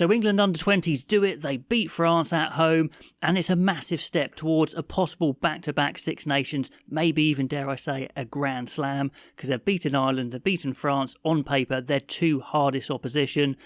So England under-20s do it, they beat France at home, and it's a massive step towards a possible back-to-back Six Nations, maybe even, dare I say, a Grand Slam, because they've beaten Ireland, they've beaten France. On paper, they're two hardest opposition.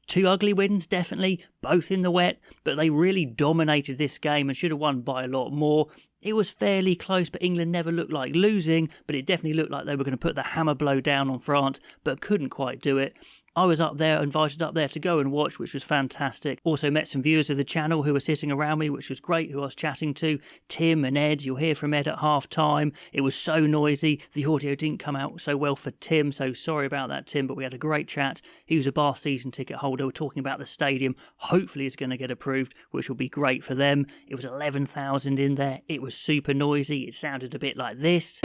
Two ugly wins, definitely, both in the wet, but they really dominated this game and should have won by a lot more. It was fairly close, but England never looked like losing, but it definitely looked like they were going to put the hammer blow down on France, but couldn't quite do it. I was up there, invited up there to go and watch, which was fantastic. Also met some viewers of the channel who were sitting around me, which was great, who I was chatting to. Tim and Ed, you'll hear from Ed at half-time. It was so noisy. The audio didn't come out so well for Tim, so sorry about that, Tim, but we had a great chat. He was a Bath season ticket holder. We're talking about the stadium. Hopefully it's going to get approved, which will be great for them. It was 11,000 in there. It was super noisy. It sounded a bit like this.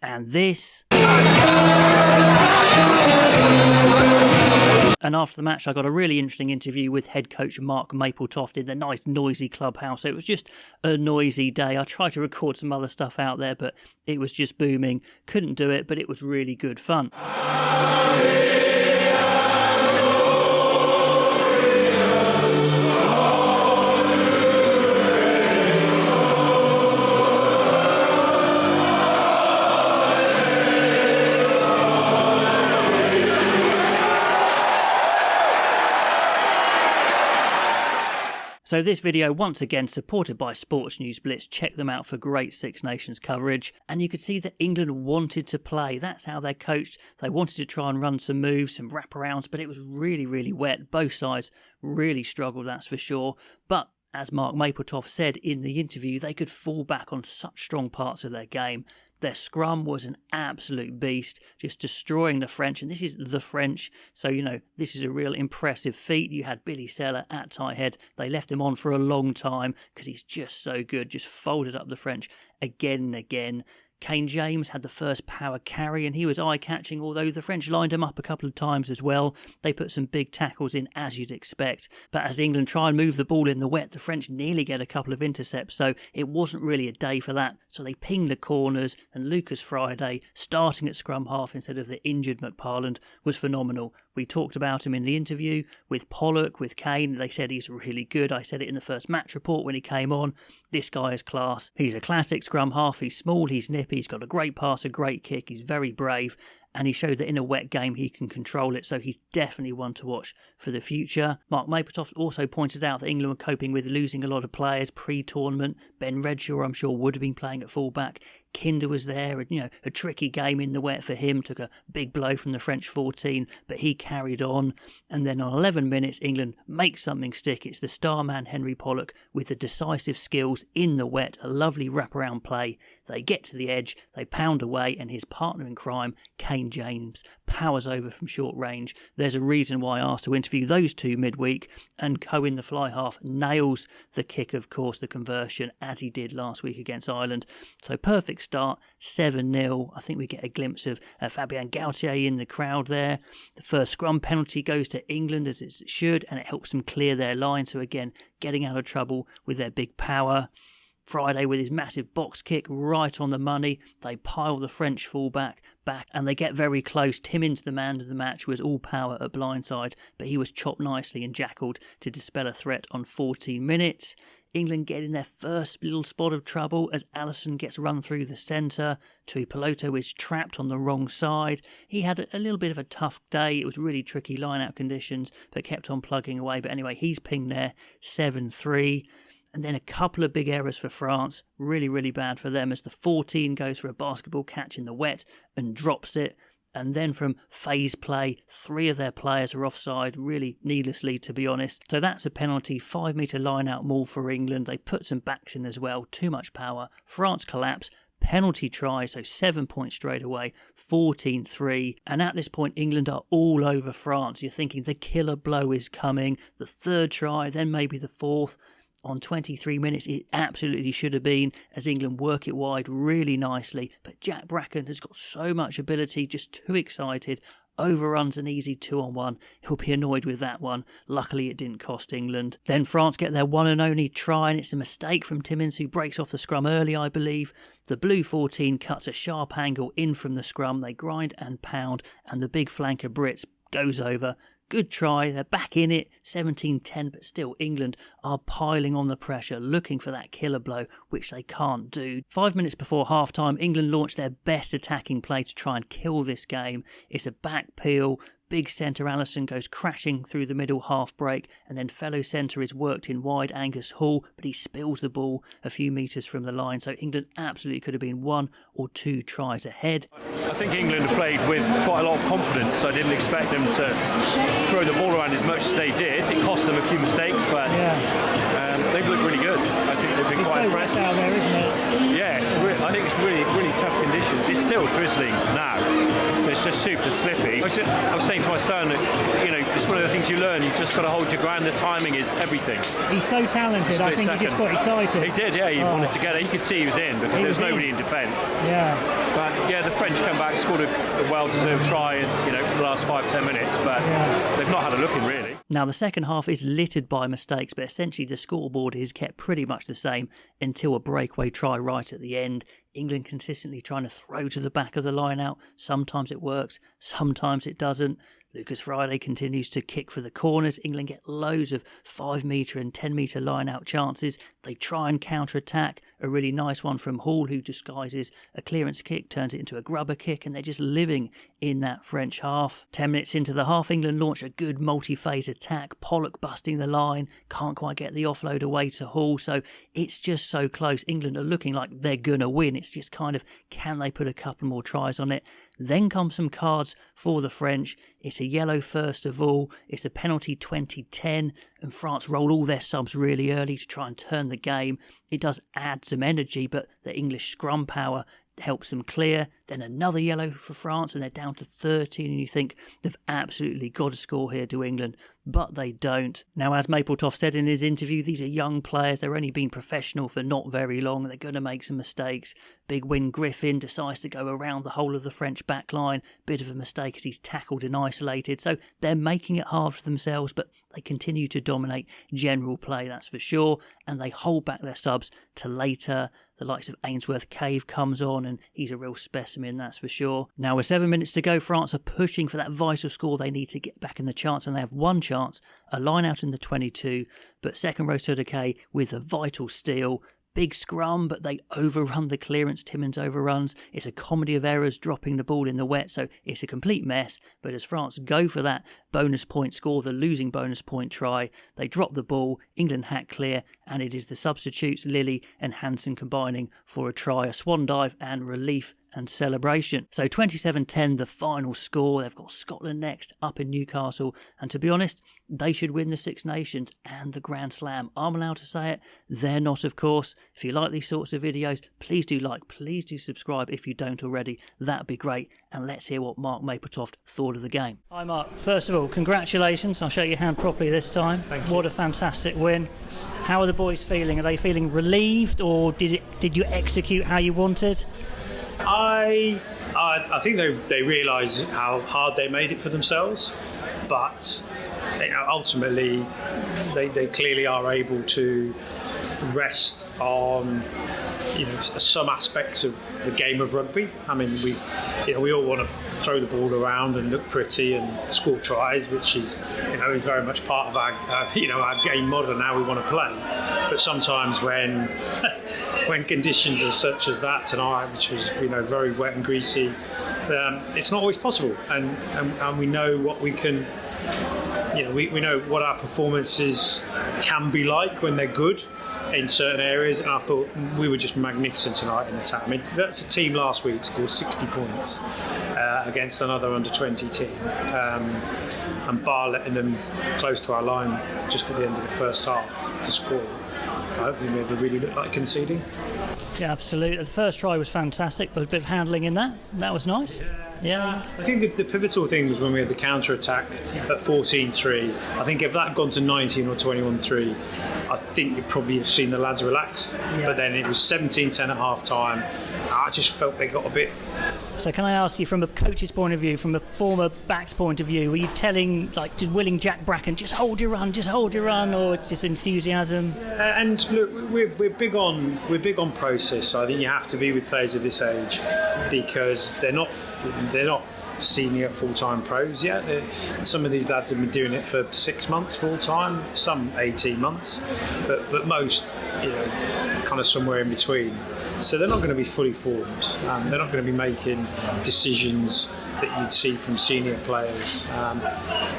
And this. And after the match, I got a really interesting interview with head coach Mark Mapletoft in the nice noisy clubhouse. So it was just a noisy day. I tried to record some other stuff out there, but it was just booming. Couldn't do it, but it was really good fun. So this video, once again, supported by Sports News Blitz. Check them out for great Six Nations coverage. And you could see that England wanted to play. That's how they're coached. They wanted to try and run some moves, some wraparounds, but it was really, really wet. Both sides really struggled, that's for sure. But as Mark Mapletoft said in the interview, they could fall back on such strong parts of their game. Their scrum was an absolute beast, just destroying the French. And this is the French, so, you know, this is a real impressive feat. You had Billy Seller at tight head. They left him on for a long time because he's just so good, just folded up the French again and again. Kane James had the first power carry and he was eye-catching, although the French lined him up a couple of times as well. They put some big tackles in, as you'd expect. But as England try and move the ball in the wet, the French nearly get a couple of intercepts, so it wasn't really a day for that. So they pinged the corners, and Lucas Friday, starting at scrum half instead of the injured McParland, was phenomenal. We talked about him in the interview with Pollock, with Kane. They said he's really good. I said it in the first match report when he came on. This guy is class. He's a classic scrum half. He's small, he's nippy, he's got a great pass, a great kick. He's very brave. And he showed that in a wet game he can control it, so he's definitely one to watch for the future. Mark Mapletoft also pointed out that England were coping with losing a lot of players pre-tournament. Ben Redshaw, I'm sure, would have been playing at fullback. Kinder was there, and, you know, a tricky game in the wet for him, took a big blow from the French 14, but he carried on. And then on 11 minutes, England makes something stick. It's the star man, Henry Pollock, with the decisive skills in the wet, a lovely wraparound play. They get to the edge, they pound away, and his partner in crime, Kane James, powers over from short range. There's a reason why I asked to interview those two midweek, and Cohen, the fly half, nails the kick, of course, the conversion, as he did last week against Ireland. So perfect start, 7-0. I think we get a glimpse of Fabien Gaultier in the crowd there. The first scrum penalty goes to England, as it should, and it helps them clear their line. So again, getting out of trouble with their big power. Friday with his massive box kick right on the money. They pile the French fullback back and they get very close. Timmins, the man of the match, was all power at blindside, but he was chopped nicely and jackled to dispel a threat on 14 minutes. England get in their first little spot of trouble as Allison gets run through the centre. Tuipulotu is trapped on the wrong side. He had a little bit of a tough day. It was really tricky line-out conditions, but kept on plugging away. But anyway, he's pinged there, 7-3. And then a couple of big errors for France. Really, really bad for them as the 14 goes for a basketball catch in the wet and drops it. And then from phase play, 3 of their players are offside, really needlessly, to be honest. So that's a penalty, 5-metre line-out maul for England. They put some backs in as well, too much power. France collapse, penalty try, so 7 points straight away, 14-3. And at this point, England are all over France. You're thinking the killer blow is coming. The third try, then maybe the fourth. On 23 minutes, it absolutely should have been, as England work it wide really nicely. But Jack Bracken has got so much ability, just too excited, overruns an easy 2-on-1. He'll be annoyed with that one. Luckily, it didn't cost England. Then France get their one and only try, and it's a mistake from Timmins, who breaks off the scrum early, I believe. The blue 14 cuts a sharp angle in from the scrum. They grind and pound, and the big flanker Brits goes over. Good try, they're back in it, 17-10, but still England are piling on the pressure, looking for that killer blow, which they can't do. 5 minutes before half-time, England launched their best attacking play to try and kill this game. It's a back peel. Big centre Allison goes crashing through the middle half break, and then fellow centre is worked in wide Angus Hall, but he spills the ball a few metres from the line, so England absolutely could have been 1 or 2 tries ahead. I think England have played with quite a lot of confidence. I didn't expect them to throw the ball around as much as they did. It cost them a few mistakes, but they've looked really good. I think they've been quite impressed. Out there, isn't it? Yeah, I think it's really tough conditions. It's still drizzling now, so it's just super slippy. I was saying to my son, it's one of the things you learn. You've just got to hold your ground. The timing is everything. He's so talented. I think he just got excited. He did, yeah. He wanted to get it. You could see he was in because there was nobody in defence. Yeah. But yeah, the French come back, scored a well-deserved try in the last 5-10 minutes, but they've not had a look in really. Now the second half is littered by mistakes, but essentially the scoreboard is kept pretty much the same until a breakaway try right at the end. England consistently trying to throw to the back of the line out. Sometimes it works, sometimes it doesn't. Lucas Friday continues to kick for the corners. England get loads of 5 metre and 10 metre line out chances. They try and counter attack. A really nice one from Hall, who disguises a clearance kick, turns it into a grubber kick, and they're just living in that French half. 10 minutes into the half, England launch a good multi-phase attack. Pollock busting the line, can't quite get the offload away to Hall, so it's just so close. England are looking like they're gonna win. It's just kind of, can they put a couple more tries on it? Then come some cards for the French. It's a yellow first of all. It's a penalty 20-10, and France roll all their subs really early to try and turn the game. It does add some energy, but the English scrum power helps them clear. Then another yellow for France, and they're down to 13, and you think they've absolutely got to score here to England, but they don't. Now, as Mapletoft said in his interview, these are young players. They're only been professional for not very long. They're going to make some mistakes. Big win Griffin decides to go around the whole of the French back line. Bit of a mistake as he's tackled and isolated. So they're making it hard for themselves, but they continue to dominate general play, that's for sure. And they hold back their subs to later. The likes of Ainsworth Cave comes on, and he's a real specimen, that's for sure. Now, with 7 minutes to go, France are pushing for that vital score. They need to get back in the chance, and they have one chance, a line out in the 22, but second row Sudakay with a vital steal. Big scrum, but they overrun the clearance. Timmins overruns. It's a comedy of errors, dropping the ball in the wet, so it's a complete mess. But as France go for that bonus point score, the losing bonus point try, they drop the ball, England hack clear, and it is the substitutes Lilly and Hansen combining for a try, a swan dive and relief and celebration. So 27-10, the final score. They've got Scotland next up in Newcastle, and to be honest, they should win the Six Nations and the Grand Slam. I'm allowed to say it. They're not, of course. If you like these sorts of videos, please do like, please do subscribe if you don't already. That'd be great. And let's hear what Mark Mapletoft thought of the game. Hi Mark, first of all, congratulations. I'll shake your hand properly this time. Thank you. What a fantastic win. How are the boys feeling? Are they feeling relieved, or did you execute how you wanted? I think they realise how hard they made it for themselves, but ultimately they clearly are able to rest on some aspects of the game of rugby. I mean, we all want to throw the ball around and look pretty and score tries, which is is very much part of our game model and how we want to play. But sometimes when conditions are such as that tonight, which was very wet and greasy, it's not always possible. And we know what we can. We know what our performances can be like when they're good in certain areas, and I thought we were just magnificent tonight in attack. I mean, that's a team last week scored 60 points against another under-20 team, and bar letting them close to our line just at the end of the first half to score, I don't think they ever really looked like conceding. Yeah, absolutely. The first try was fantastic. There was a bit of handling in that. That was nice. Yeah. I think the pivotal thing was when we had the counter-attack at 14-3. I think if that had gone to 19 or 21-3, I think you'd probably have seen the lads relaxed. Yeah. But then it was 17-10 at half-time. I just felt they got a bit... So can I ask you, from a coach's point of view, from a former back's point of view, were you just willing Jack Bracken, just hold your run, or it's just enthusiasm? And look, we're big on process. So I think you have to be with players of this age because they're not senior full-time pros yet. Some of these lads have been doing it for 6 months full-time, some 18 months, but most, kind of somewhere in between. So they're not going to be fully formed. They're not going to be making decisions that you'd see from senior players,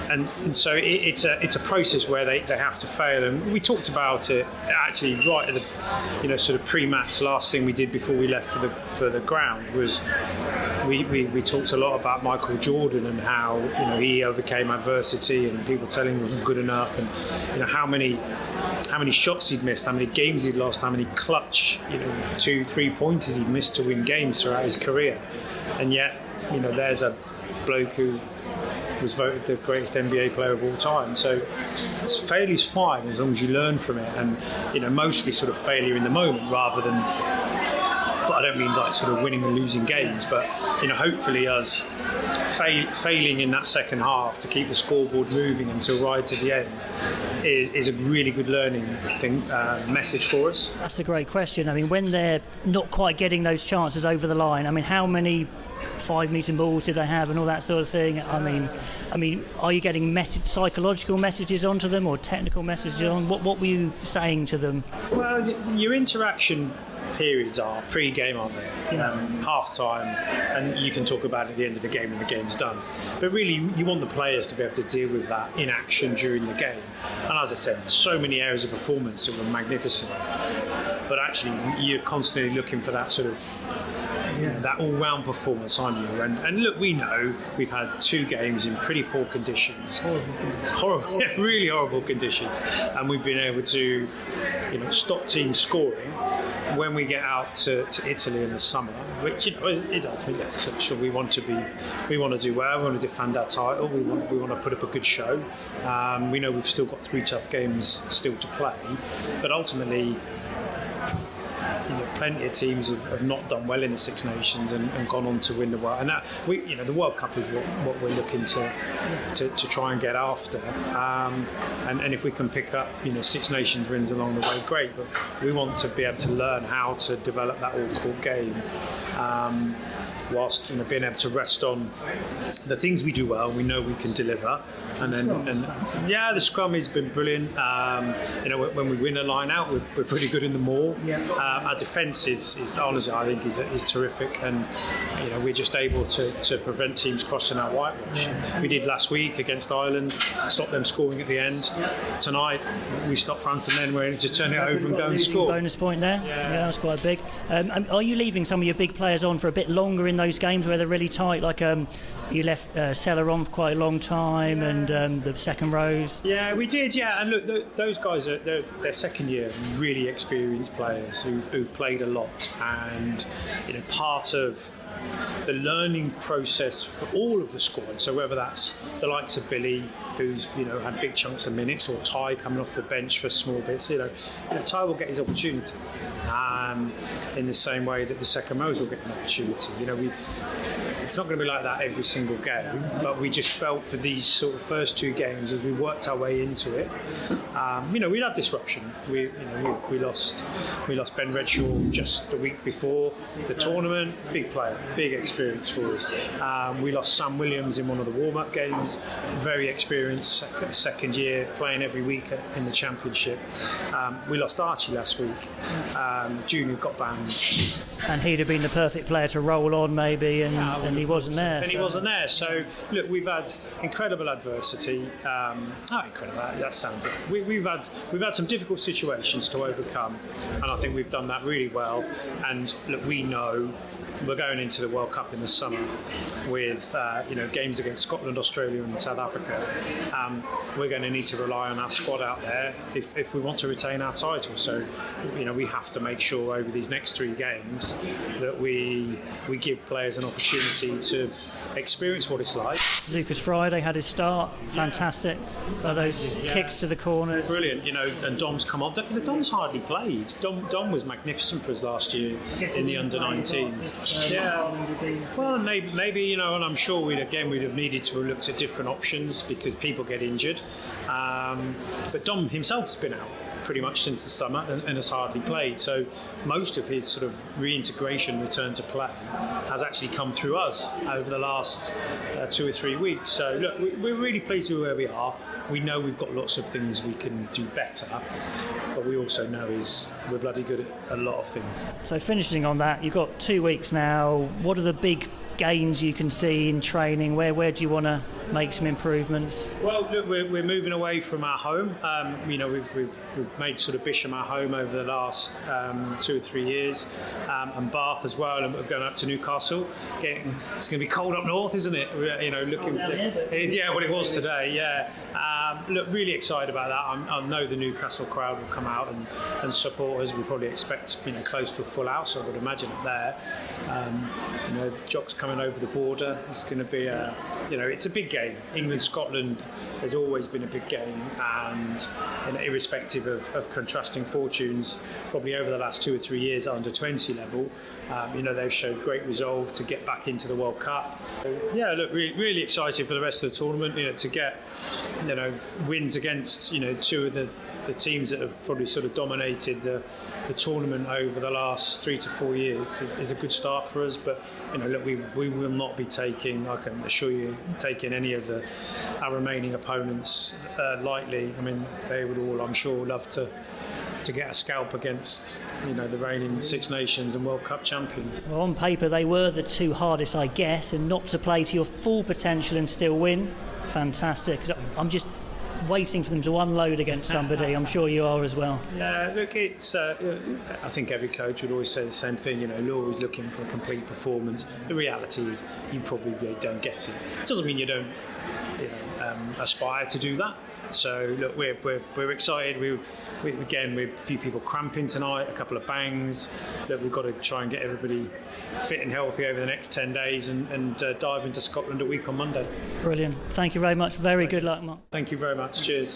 and so it's a process where they have to fail. And we talked about it actually right at the sort of pre-match. Last thing we did before we left for the ground was we talked a lot about Michael Jordan and how he overcame adversity and people telling him he wasn't good enough, and how many shots he'd missed, how many games he'd lost, how many clutch 2-3 pointers he'd missed to win games throughout his career. And yet there's a bloke who was voted the greatest NBA player of all time. So failure's fine as long as you learn from it, and mostly sort of failure in the moment rather than, but I don't mean like sort of winning and losing games, but hopefully us failing in that second half to keep the scoreboard moving until right to the end is a really good learning message for us. That's a great question. I mean, when they're not quite getting those chances over the line, I mean, how many 5-metre balls did they have and all that sort of thing? I mean, are you getting psychological messages onto them or technical messages on? What were you saying to them? Well, your interaction periods are pre-game, aren't they? Half-time, and you can talk about it at the end of the game when the game's done. But really, you want the players to be able to deal with that in action during the game. And as I said, so many areas of performance that were magnificent. But actually, you're constantly looking for that sort of that all-round performance, aren't you? And look, we know we've had 2 games in pretty poor conditions, horrible, really horrible conditions, and we've been able to, stop teams scoring when we get out to Italy in the summer, which is ultimately, let's click sure we want to do well, we want to defend our title, we want to put up a good show. We know we've still got 3 tough games still to play, but ultimately, plenty of teams have not done well in the Six Nations and gone on to win the World. And that, the World Cup is what we're looking to try and get after. And if we can pick up, Six Nations wins along the way, great. But we want to be able to learn how to develop that all-court game. Whilst being able to rest on the things we do well, we know we can deliver, the scrum has been brilliant. When we win a line out, we're pretty good in the maul. Our defence is honestly, I think, is terrific, and we're just able to prevent teams crossing our whitewash. We did last week against Ireland, stopped them scoring at the end. Tonight we stopped France, and then we're able to turn it over and go and score. Bonus point there. Yeah, that was quite big. Are you leaving some of your big players on for a bit longer in those games where they're really tight, like you left Seller on for quite a long time, and the second rows? Yeah, we did. Yeah, and look, those guys are they're second year, really experienced players who've played a lot, and part of the learning process for all of the squad. So whether that's the likes of Billy, who's had big chunks of minutes, or Ty coming off the bench for small bits, Ty will get his opportunity. In the same way that the second rows will get an opportunity. It's not going to be like that every single game, but we just felt for these sort of first 2 games, as we worked our way into it, we had disruption. We lost Ben Redshaw just the week before the tournament. Big player, big experience for us. We lost Sam Williams in one of the warm-up games. Very experienced, second year, playing every week in the championship. We lost Archie last week. Junior got banned. And he'd have been the perfect player to roll on maybe, and he wasn't there. And he wasn't there. So, look, we've had incredible adversity. Incredible. That sounds it. We've had some difficult situations to overcome, and I think we've done that really well. And look, we know we're going into the World Cup in the summer with games against Scotland, Australia and South Africa. We're going to need to rely on our squad out there if we want to retain our title. So, we have to make sure over these next 3 games that we give players an opportunity to experience what it's like. Lucas Friday had his start. Fantastic. Those kicks to the corners. Brilliant, and Dom's come on. Dom's hardly played. Dom was magnificent for us last year in the under-19s. Well, maybe and I'm sure we'd have needed to have looked at different options because people get injured. But Dom himself has been out pretty much since the summer and has hardly played. So most of his sort of reintegration, return to play, has actually come through us over the last 2 or 3 weeks. So look, we're really pleased with where we are. We know we've got lots of things we can do better, but we also know we're bloody good at a lot of things. So finishing on that, you've got 2 weeks now. What are the big gains you can see in training? Where do you want to make some improvements? Well, look, we're moving away from our home. We've made sort of Bisham our home over the last 2 or 3 years, and Bath as well, and we're going up to Newcastle. It's going to be cold up north, isn't it? Well, it was today. Yeah. Look, really excited about that. I know the Newcastle crowd will come out and support us. We probably expect close to a full house, I would imagine, up there. Jocks coming over the border. It's going to be it's a big game. England-Scotland has always been a big game, and irrespective of contrasting fortunes, probably over the last 2 or 3 years at under-20 level, they've showed great resolve to get back into the World Cup. Yeah, look, really excited for the rest of the tournament, to get, wins against, 2 of the teams that have probably sort of dominated the tournament over the last 3 to 4 years is a good start for us. But look, we will not be taking, I can assure you, taking any of our remaining opponents lightly. I mean, they would all, I'm sure, love to get a scalp against the reigning Six Nations and World Cup champions. Well, on paper they were the 2 hardest, I guess, and not to play to your full potential and still win. Fantastic. I'm just waiting for them to unload against somebody. I'm sure you are as well. Yeah, look, it's. I think every coach would always say the same thing. You're always looking for a complete performance. The reality is, you probably don't get it. It doesn't mean you don't, aspire to do that. So look, we're excited. We again, we're a few people cramping tonight, a couple of bangs. Look, we've got to try and get everybody fit and healthy over the next 10 days and dive into Scotland a week on Monday. Brilliant. Thank you very much. Very good luck, Mark. Thank you very much. Cheers.